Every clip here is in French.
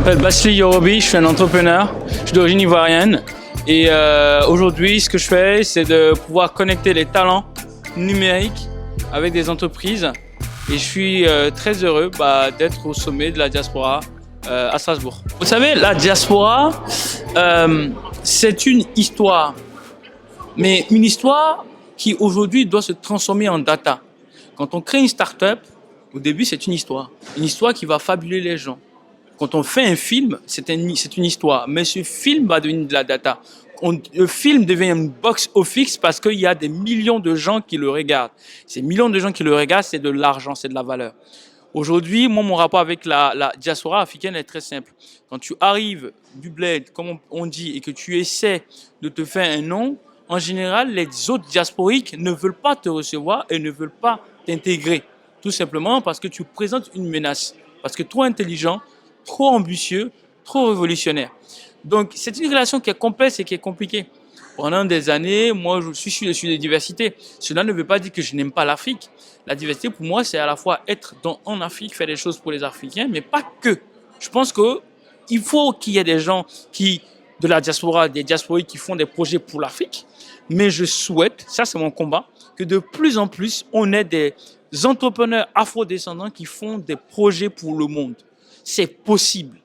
m'appelle Basili Yorobi, je suis un entrepreneur, je suis d'origine ivoirienne et aujourd'hui ce que je fais c'est de pouvoir connecter les talents numériques avec des entreprises et je suis très heureux d'être au sommet de la diaspora à Strasbourg. Vous savez, la diaspora c'est une histoire, mais une histoire qui aujourd'hui doit se transformer en data. Quand on crée une start-up, au début c'est une histoire qui va fabuler les gens. Quand on fait un film, c'est une histoire, mais ce film va devenir de la data. Le film devient une box office parce qu'il y a des millions de gens qui le regardent. Ces millions de gens qui le regardent, c'est de l'argent, c'est de la valeur. Aujourd'hui, moi, mon rapport avec la diaspora africaine est très simple. Quand tu arrives du bled, comme on dit, et que tu essaies de te faire un nom, en général, les autres diasporiques ne veulent pas te recevoir et ne veulent pas t'intégrer. Tout simplement parce que tu présentes une menace, parce que trop intelligent, trop ambitieux, trop révolutionnaire. Donc, c'est une relation qui est complexe et qui est compliquée. Pendant des années, moi, je suis sur la diversité. Cela ne veut pas dire que je n'aime pas l'Afrique. La diversité, pour moi, c'est à la fois être en Afrique, faire des choses pour les Africains, mais pas que. Je pense qu'il faut qu'il y ait des gens de la diaspora, des diasporiques qui font des projets pour l'Afrique. Mais je souhaite, ça c'est mon combat, que de plus en plus, on ait des entrepreneurs afro-descendants qui font des projets pour le monde. C'est possible.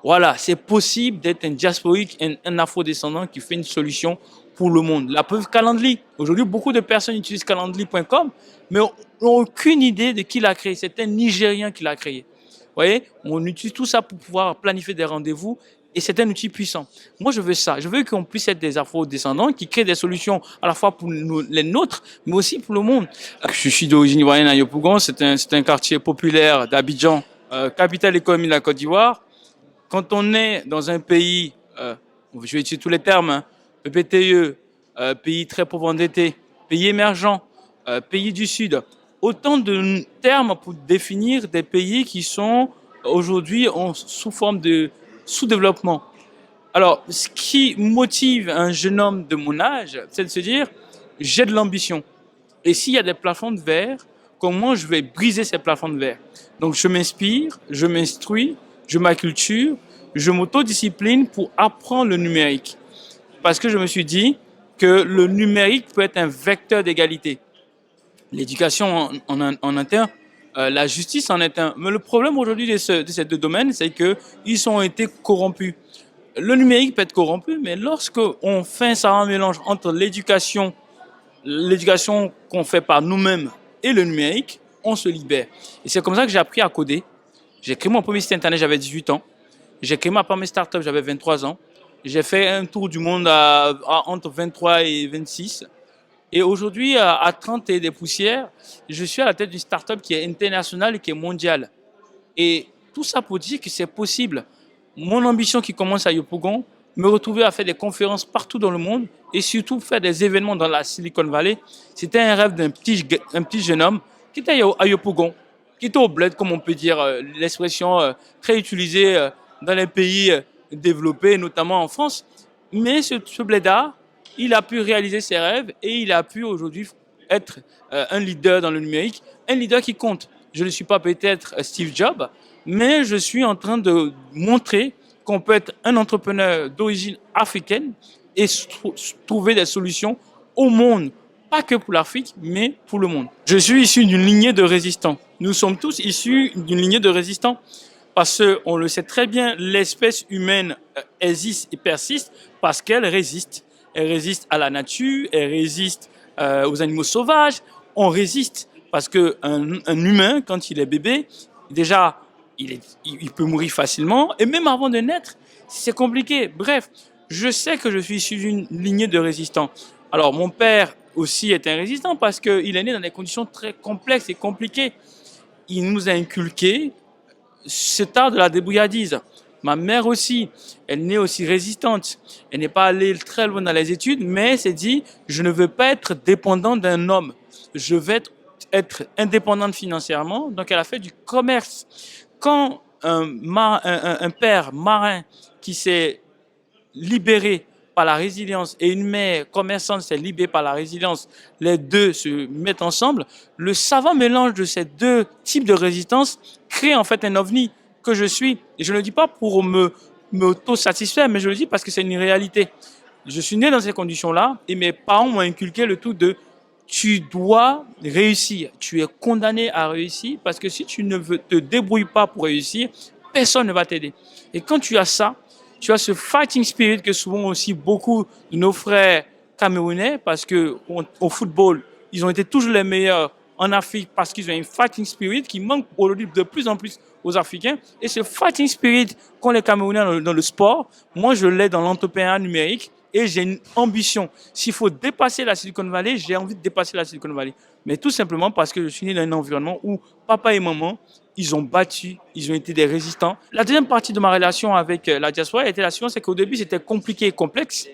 Voilà, c'est possible d'être un diasporique, un afro-descendant qui fait une solution pour le monde. La preuve, Calendly. Aujourd'hui, beaucoup de personnes utilisent calendly.com, mais n'ont aucune idée de qui l'a créé. C'est un Nigérien qui l'a créé. Vous voyez, on utilise tout ça pour pouvoir planifier des rendez-vous et c'est un outil puissant. Moi, je veux ça. Je veux qu'on puisse être des afro-descendants qui créent des solutions à la fois pour les nôtres, mais aussi pour le monde. Je suis d'origine ivoirienne à Yopougon. C'est un quartier populaire d'Abidjan, capitale économique de la Côte d'Ivoire. Quand on est dans un pays, je vais utiliser tous les termes, hein, PPTE, pays très pauvre endetté, pays émergent, pays du Sud, autant de termes pour définir des pays qui sont aujourd'hui sous forme de sous-développement. Alors, ce qui motive un jeune homme de mon âge, c'est de se dire, j'ai de l'ambition. Et s'il y a des plafonds de verre, comment je vais briser ces plafonds de verre? Donc, je m'inspire, je m'instruis, je m'acculture, je m'autodiscipline pour apprendre le numérique. Parce que je me suis dit que le numérique peut être un vecteur d'égalité. L'éducation en est un, la justice en est un. Mais le problème aujourd'hui de ces deux domaines, c'est qu'ils ont été corrompus. Le numérique peut être corrompu, mais lorsqu'on fait un savant mélange entre l'éducation qu'on fait par nous-mêmes et le numérique, on se libère. Et c'est comme ça que j'ai appris à coder. J'ai créé mon premier site internet, j'avais 18 ans. J'ai créé ma première start-up, j'avais 23 ans. J'ai fait un tour du monde entre 23 et 26. Et aujourd'hui, à 30 et des poussières, je suis à la tête d'une start-up qui est internationale et qui est mondiale. Et tout ça pour dire que c'est possible. Mon ambition qui commence à Yopougon, me retrouver à faire des conférences partout dans le monde et surtout faire des événements dans la Silicon Valley, c'était un rêve d'un petit jeune homme qui était à Yopougon, qui était au bled, comme on peut dire, l'expression très utilisée dans les pays développés, notamment en France. Mais ce blédard, il a pu réaliser ses rêves et il a pu aujourd'hui être un leader dans le numérique, un leader qui compte. Je ne suis pas peut-être Steve Jobs, mais je suis en train de montrer qu'on peut être un entrepreneur d'origine africaine et trouver des solutions au monde, pas que pour l'Afrique, mais pour le monde. Je suis issu d'une lignée de résistants. Nous sommes tous issus d'une lignée de résistants parce qu'on le sait très bien, l'espèce humaine existe et persiste parce qu'elle résiste. Elle résiste à la nature, elle résiste aux animaux sauvages. On résiste parce qu'un humain, quand il est bébé, déjà, il peut mourir facilement. Et même avant de naître, c'est compliqué. Bref, je sais que je suis issu d'une lignée de résistants. Alors, mon père aussi est un résistant parce qu'il est né dans des conditions très complexes et compliquées. Il nous a inculqué cet art de la débrouillardise. Ma mère aussi, elle est aussi résistante. Elle n'est pas allée très loin dans les études, mais elle s'est dit, je ne veux pas être dépendante d'un homme. Je veux être indépendante financièrement. Donc, elle a fait du commerce. Quand un père marin qui s'est libéré par la résilience et une mère commerçante s'est libérée par la résilience, les deux se mettent ensemble, le savant mélange de ces deux types de résistance crée en fait un ovni que je suis. Et je ne le dis pas pour m'auto-satisfaire, mais je le dis parce que c'est une réalité. Je suis né dans ces conditions-là et mes parents m'ont inculqué le tout de tu dois réussir. Tu es condamné à réussir parce que si tu ne te débrouilles pas pour réussir, personne ne va t'aider. Et quand tu as ça, tu as ce fighting spirit que souvent aussi beaucoup de nos frères camerounais, parce que au football, ils ont été toujours les meilleurs en Afrique parce qu'ils ont une fighting spirit qui manque aujourd'hui de plus en plus aux Africains. Et ce fighting spirit qu'ont les Camerounais dans le sport, moi je l'ai dans l'entrepreneuriat numérique et j'ai une ambition. S'il faut dépasser la Silicon Valley, j'ai envie de dépasser la Silicon Valley. Mais tout simplement parce que je suis né dans un environnement où papa et maman, ils ont battu, ils ont été des résistants. La deuxième partie de ma relation avec la diaspora était la suivante, c'est qu'au début c'était compliqué et complexe.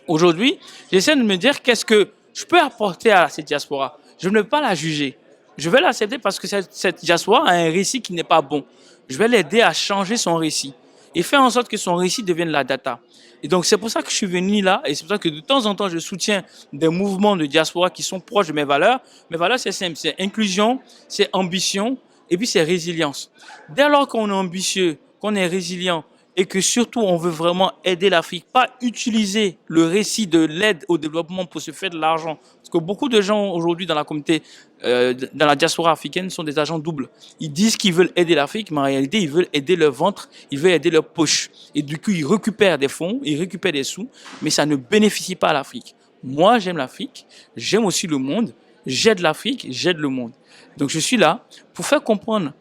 Aujourd'hui, j'essaie de me dire qu'est-ce que je peux apporter à cette diaspora. Je ne vais pas la juger. Je vais l'accepter parce que cette diaspora a un récit qui n'est pas bon. Je vais l'aider à changer son récit et faire en sorte que son récit devienne la data. Et donc, c'est pour ça que je suis venu là et c'est pour ça que de temps en temps, je soutiens des mouvements de diaspora qui sont proches de mes valeurs. Mes valeurs, c'est simple, c'est inclusion, c'est ambition et puis c'est résilience. Dès lors qu'on est ambitieux, qu'on est résilient, et que surtout on veut vraiment aider l'Afrique, pas utiliser le récit de l'aide au développement pour se faire de l'argent. Parce que beaucoup de gens aujourd'hui dans la communauté, dans la diaspora africaine sont des agents doubles. Ils disent qu'ils veulent aider l'Afrique, mais en réalité ils veulent aider leur ventre, ils veulent aider leur poche. Et du coup ils récupèrent des fonds, ils récupèrent des sous, mais ça ne bénéficie pas à l'Afrique. Moi j'aime l'Afrique, j'aime aussi le monde, j'aide l'Afrique, j'aide le monde. Donc je suis là pour faire comprendre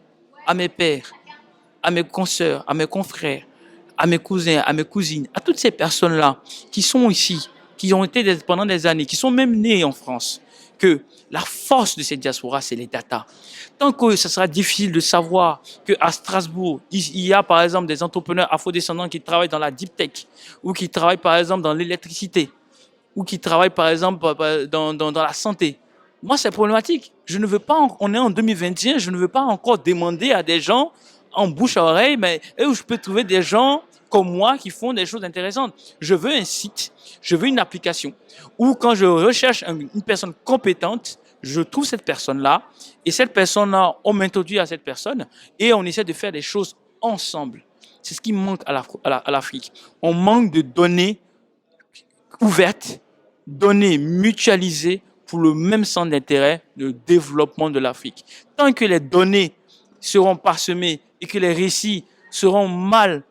à mes pères, à mes consoeurs, à mes confrères, à mes cousins, à mes cousines, à toutes ces personnes-là qui sont ici, qui ont été pendant des années, qui sont même nées en France, que la force de cette diaspora, c'est les data. Tant que ce sera difficile de savoir qu'à Strasbourg, il y a par exemple des entrepreneurs afrodescendants qui travaillent dans la deep tech, ou qui travaillent par exemple dans l'électricité, ou qui travaillent par exemple dans la santé. Moi, c'est problématique. Je ne veux pas, on est en 2021, je ne veux pas encore demander à des gens en bouche à oreille, mais où je peux trouver des gens comme moi qui font des choses intéressantes. Je veux un site, je veux une application où quand je recherche une personne compétente, je trouve cette personne-là et cette personne-là, on m'introduit à cette personne et on essaie de faire des choses ensemble. C'est ce qui manque à l'Afrique. On manque de données ouvertes, données mutualisées pour le même centre d'intérêt, le développement de l'Afrique. Tant que les données seront parsemées et que les récits seront mal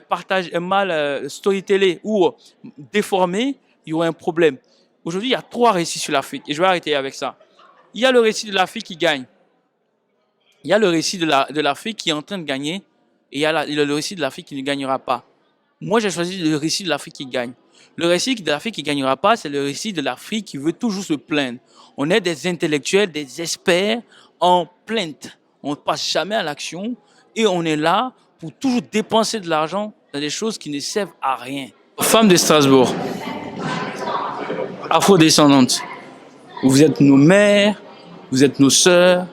partagés, mal storytellés ou déformés, il y aura un problème. Aujourd'hui, il y a 3 récits sur l'Afrique et je vais arrêter avec ça. Il y a le récit de l'Afrique qui gagne. Il y a le récit de l'Afrique qui est en train de gagner et il y a le récit de l'Afrique qui ne gagnera pas. Moi, j'ai choisi le récit de l'Afrique qui gagne. Le récit de l'Afrique qui ne gagnera pas, c'est le récit de l'Afrique qui veut toujours se plaindre. On est des intellectuels, des experts en plainte. On ne passe jamais à l'action et on est là pour toujours dépenser de l'argent dans des choses qui ne servent à rien. Femmes de Strasbourg, afrodescendantes, vous êtes nos mères, vous êtes nos sœurs,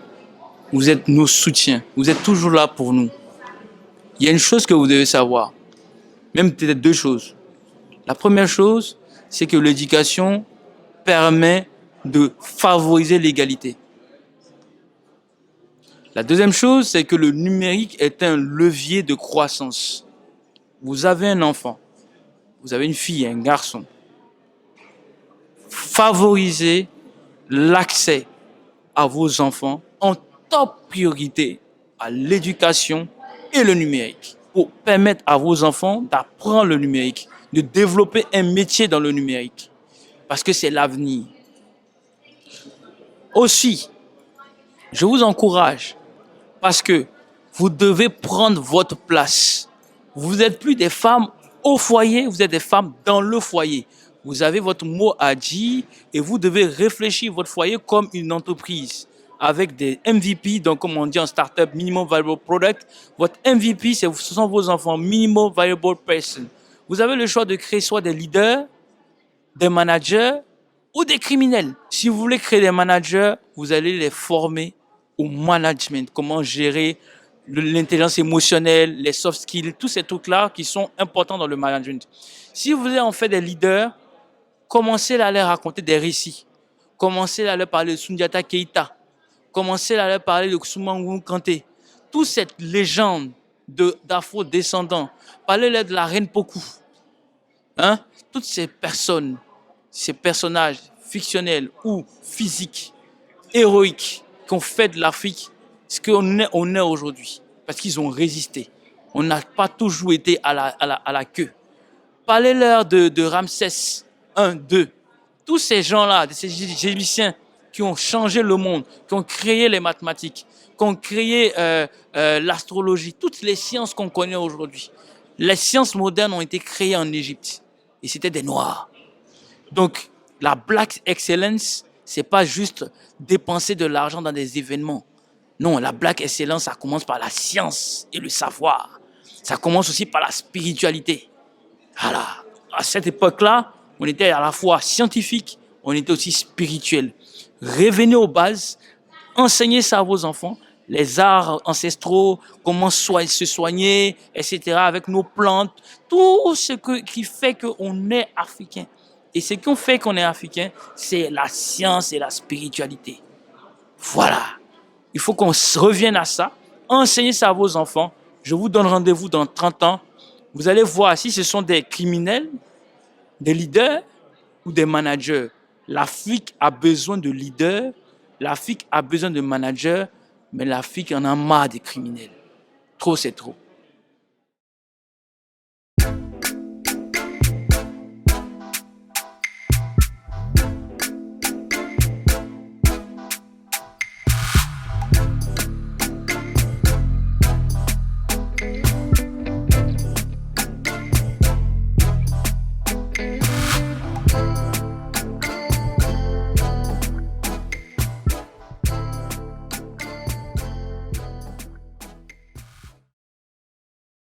vous êtes nos soutiens. Vous êtes toujours là pour nous. Il y a une chose que vous devez savoir, même peut-être 2 choses. La première chose, c'est que l'éducation permet de favoriser l'égalité. La deuxième chose, c'est que le numérique est un levier de croissance. Vous avez un enfant, vous avez une fille, un garçon. Favorisez l'accès à vos enfants en top priorité à l'éducation et le numérique pour permettre à vos enfants d'apprendre le numérique, de développer un métier dans le numérique parce que c'est l'avenir. Aussi, je vous encourage parce que vous devez prendre votre place. Vous n'êtes plus des femmes au foyer, vous êtes des femmes dans le foyer. Vous avez votre mot à dire et vous devez réfléchir votre foyer comme une entreprise avec des MVP, donc comme on dit en startup, Minimum Viable Product. Votre MVP, ce sont vos enfants, Minimum Viable Person. Vous avez le choix de créer soit des leaders, des managers ou des criminels. Si vous voulez créer des managers, vous allez les former au management, comment gérer l'intelligence émotionnelle, les soft skills, tous ces trucs-là qui sont importants dans le management. Si vous voulez en faire des leaders, commencez à leur raconter des récits. Commencez à leur parler de Sundiata Keita. Commencez à leur parler de Soumango Kanté. toute cette légende d'afro-descendants, parlez-leur de la reine Poku, hein? Toutes ces personnes, ces personnages fictionnels ou physiques, héroïques, qui ont fait de l'Afrique ce qu'on est aujourd'hui. Parce qu'ils ont résisté. On n'a pas toujours été à la queue. Parlez-leur de Ramsès I, II. Tous ces gens-là, ces Égyptiens qui ont changé le monde, qui ont créé les mathématiques, qui ont créé l'astrologie, toutes les sciences qu'on connaît aujourd'hui. Les sciences modernes ont été créées en Égypte. Et c'était des Noirs. Donc, la Black Excellence, c'est pas juste dépenser de l'argent dans des événements. Non, la Black Excellence, ça commence par la science et le savoir. Ça commence aussi par la spiritualité. Voilà. À cette époque-là, on était à la fois scientifique, on était aussi spirituel. Revenez aux bases, enseignez ça à vos enfants, les arts ancestraux, comment se soigner, etc., avec nos plantes, tout ce qui fait qu'on est africain. Et ce qui fait qu'on est africain, c'est la science et la spiritualité. Voilà. Il faut qu'on revienne à ça. Enseignez ça à vos enfants. Je vous donne rendez-vous dans 30 ans. Vous allez voir si ce sont des criminels, des leaders ou des managers. L'Afrique a besoin de leaders, l'Afrique a besoin de managers, mais l'Afrique en a marre des criminels. Trop, c'est trop.